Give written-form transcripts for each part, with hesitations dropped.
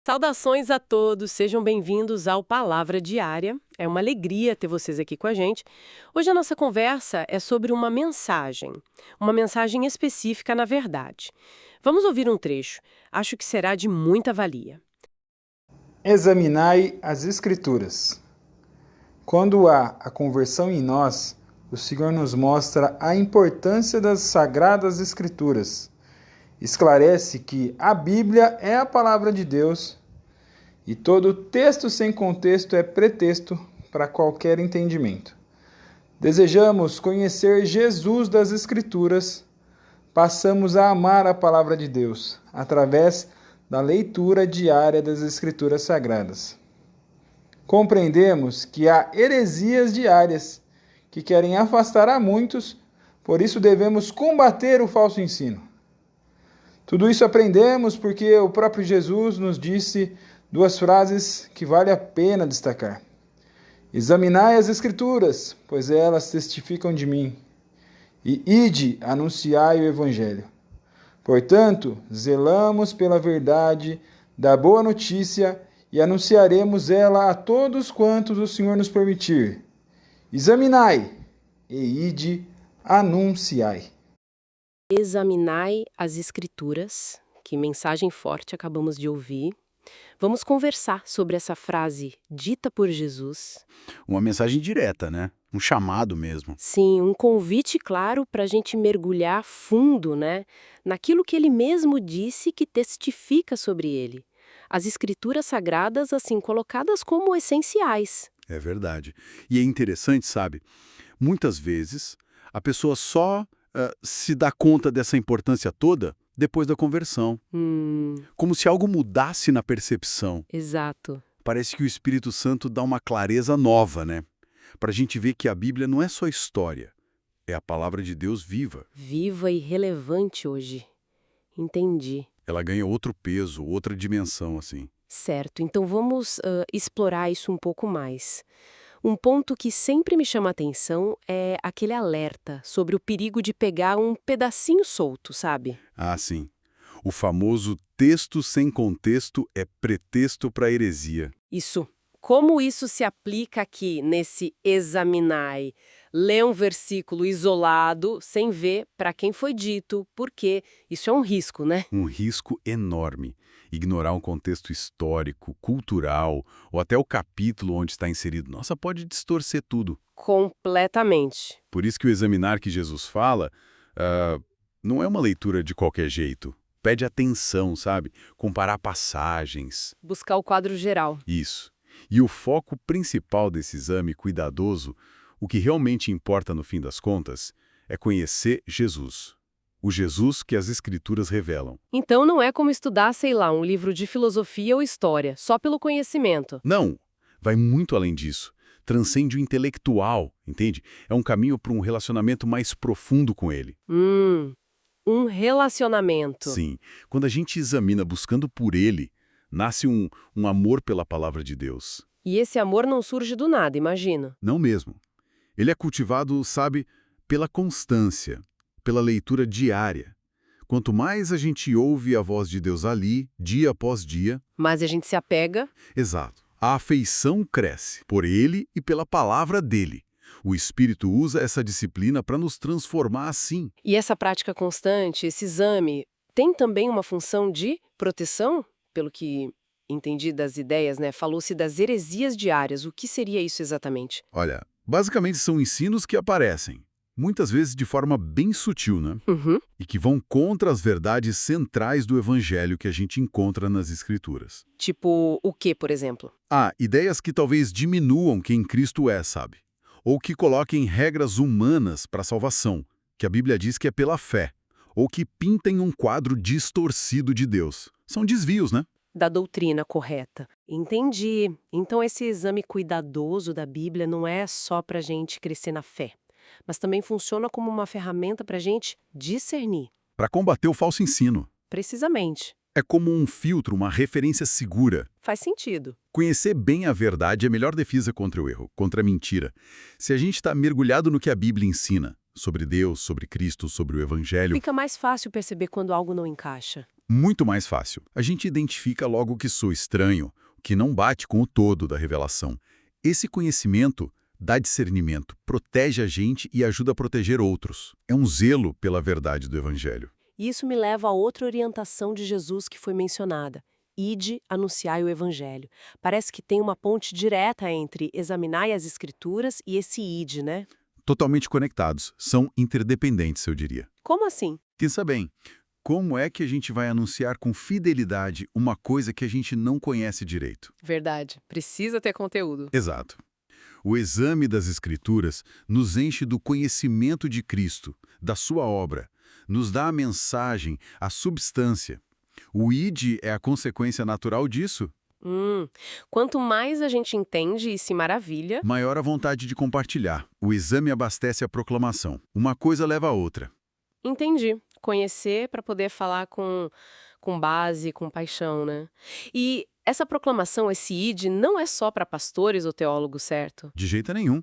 Saudações a todos, sejam bem-vindos ao Palavra Diária. É uma alegria ter vocês aqui com a gente. Hoje a nossa conversa é sobre uma mensagem específica, na verdade. Vamos ouvir um trecho, acho que será de muita valia. Examinai as Escrituras. Quando há a conversão em nós, o Senhor nos mostra a importância das Sagradas Escrituras. Esclarece que a Bíblia é a palavra de Deus e todo texto sem contexto é pretexto para qualquer entendimento. Desejamos conhecer Jesus das Escrituras, passamos a amar a palavra de Deus através da leitura diária das Escrituras Sagradas. Compreendemos que há heresias diárias que querem afastar a muitos, por isso devemos combater o falso ensino. Tudo isso aprendemos porque o próprio Jesus nos disse duas frases que vale a pena destacar. Examinai as Escrituras, pois elas testificam de mim, e ide, anunciai o Evangelho. Portanto, zelamos pela verdade da boa notícia e anunciaremos ela a todos quantos o Senhor nos permitir. Examinai e ide, anunciai. Examinai as Escrituras, que mensagem forte acabamos de ouvir. Vamos conversar sobre essa frase dita por Jesus. Uma mensagem direta, né? Um chamado mesmo. Sim, um convite claro para a gente mergulhar fundo, né? Naquilo que ele mesmo disse que testifica sobre ele. As escrituras sagradas, assim, colocadas como essenciais. É verdade. E é interessante, sabe? Muitas vezes a pessoa só se dá conta dessa importância toda depois da conversão. Como se algo mudasse na percepção. Exato. Parece que o Espírito Santo dá uma clareza nova, né? Para a gente ver que a Bíblia não é só história, é a palavra de Deus viva. Viva e relevante hoje. Entendi. Ela ganha outro peso, outra dimensão, assim. Certo, então vamos explorar isso um pouco mais. Um ponto que sempre me chama a atenção é aquele alerta sobre o perigo de pegar um pedacinho solto, sabe? Ah, sim. O famoso texto sem contexto é pretexto para heresia. Isso. Como isso se aplica aqui nesse examinai? Ler um versículo isolado, sem ver para quem foi dito, porque isso é um risco, né? Um risco enorme. Ignorar um contexto histórico, cultural, ou até o capítulo onde está inserido. Nossa, pode distorcer tudo. Completamente. Por isso que o examinar que Jesus fala não é uma leitura de qualquer jeito. Pede atenção, sabe? Comparar passagens. Buscar o quadro geral. Isso. E o foco principal desse exame cuidadoso, o que realmente importa no fim das contas, é conhecer Jesus. O Jesus que as Escrituras revelam. Então não é como estudar, sei lá, um livro de filosofia ou história, só pelo conhecimento. Não, vai muito além disso. Transcende o intelectual, entende? É um caminho para um relacionamento mais profundo com ele. Um relacionamento. Sim, quando a gente examina buscando por ele, nasce um amor pela palavra de Deus. E esse amor não surge do nada, imagino. Não mesmo. Ele é cultivado, sabe, pela constância, pela leitura diária. Quanto mais a gente ouve a voz de Deus ali, dia após dia... Mas a gente se apega. Exato. A afeição cresce por ele e pela palavra dele. O Espírito usa essa disciplina para nos transformar assim. E essa prática constante, esse exame, tem também uma função de proteção? Pelo que entendi das ideias, né? Falou-se das heresias diárias. O que seria isso exatamente? Olha, basicamente são ensinos que aparecem, muitas vezes de forma bem sutil, né? E que vão contra as verdades centrais do Evangelho que a gente encontra nas Escrituras. Tipo, o que, por exemplo? Ideias que talvez diminuam quem Cristo é, sabe? Ou que coloquem regras humanas para a salvação, que a Bíblia diz que é pela fé. Ou que pintem um quadro distorcido de Deus. São desvios, né? Da doutrina correta. Entendi. Então esse exame cuidadoso da Bíblia não é só para a gente crescer na fé, mas também funciona como uma ferramenta para a gente discernir. Para combater o falso ensino. Precisamente. É como um filtro, uma referência segura. Faz sentido. Conhecer bem a verdade é a melhor defesa contra o erro, contra a mentira. Se a gente está mergulhado no que a Bíblia ensina, sobre Deus, sobre Cristo, sobre o Evangelho. Fica mais fácil perceber quando algo não encaixa. Muito mais fácil. A gente identifica logo o que soa estranho, o que não bate com o todo da revelação. Esse conhecimento dá discernimento, protege a gente e ajuda a proteger outros. É um zelo pela verdade do Evangelho. E isso me leva a outra orientação de Jesus que foi mencionada. Ide, anunciai o Evangelho. Parece que tem uma ponte direta entre examinai as Escrituras e esse ide, né? Totalmente conectados, são interdependentes, eu diria. Como assim? Pensa bem, como é que a gente vai anunciar com fidelidade uma coisa que a gente não conhece direito? Verdade. Precisa ter conteúdo. Exato. O exame das Escrituras nos enche do conhecimento de Cristo, da sua obra, nos dá a mensagem, a substância. O id é a consequência natural disso. Quanto mais a gente entende e se maravilha, Maior a vontade de compartilhar. O exame abastece a proclamação. Uma coisa leva a outra. entendi. Conhecer para poder falar com base, com paixão, né? E essa proclamação, esse id, não é só para pastores ou teólogos, certo? De jeito nenhum.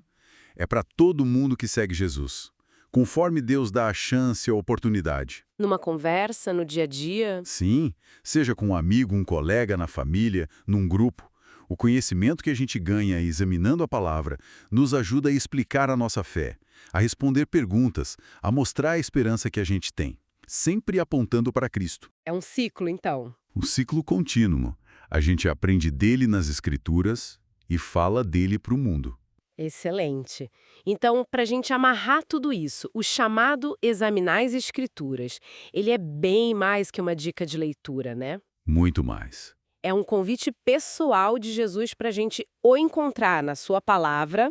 É para todo mundo que segue Jesus. Conforme Deus dá a chance e a oportunidade. Numa conversa, no dia a dia. Sim, seja com um amigo, um colega, na família, num grupo. O conhecimento que a gente ganha examinando a palavra nos ajuda a explicar a nossa fé, a responder perguntas, a mostrar a esperança que a gente tem, sempre apontando para Cristo. É um ciclo, então. Um ciclo contínuo. A gente aprende dele nas Escrituras e fala dele para o mundo. Excelente. Então, para a gente amarrar tudo isso, o chamado examinar as Escrituras, ele é bem mais que uma dica de leitura, né? Muito mais. É um convite pessoal de Jesus para a gente o encontrar na sua palavra,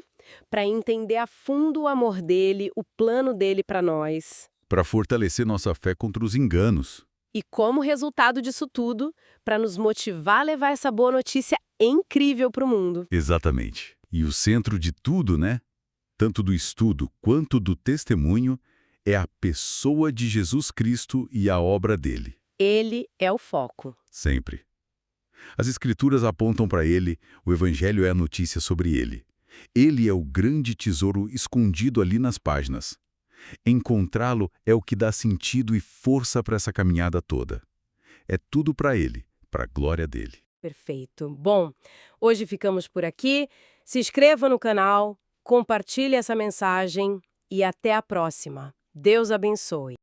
para entender a fundo o amor dele, o plano dele para nós. Para fortalecer nossa fé contra os enganos. E como resultado disso tudo, para nos motivar a levar essa boa notícia incrível para o mundo. Exatamente. E o centro de tudo, né? Tanto do estudo quanto do testemunho, é a pessoa de Jesus Cristo e a obra dele. Ele é o foco. Sempre. As Escrituras apontam para ele, o Evangelho é a notícia sobre ele. Ele é o grande tesouro escondido ali nas páginas. Encontrá-lo é o que dá sentido e força para essa caminhada toda. É tudo para ele, para a glória dele. Perfeito. Bom, hoje ficamos por aqui. Se inscreva no canal, compartilhe essa mensagem e até a próxima. Deus abençoe.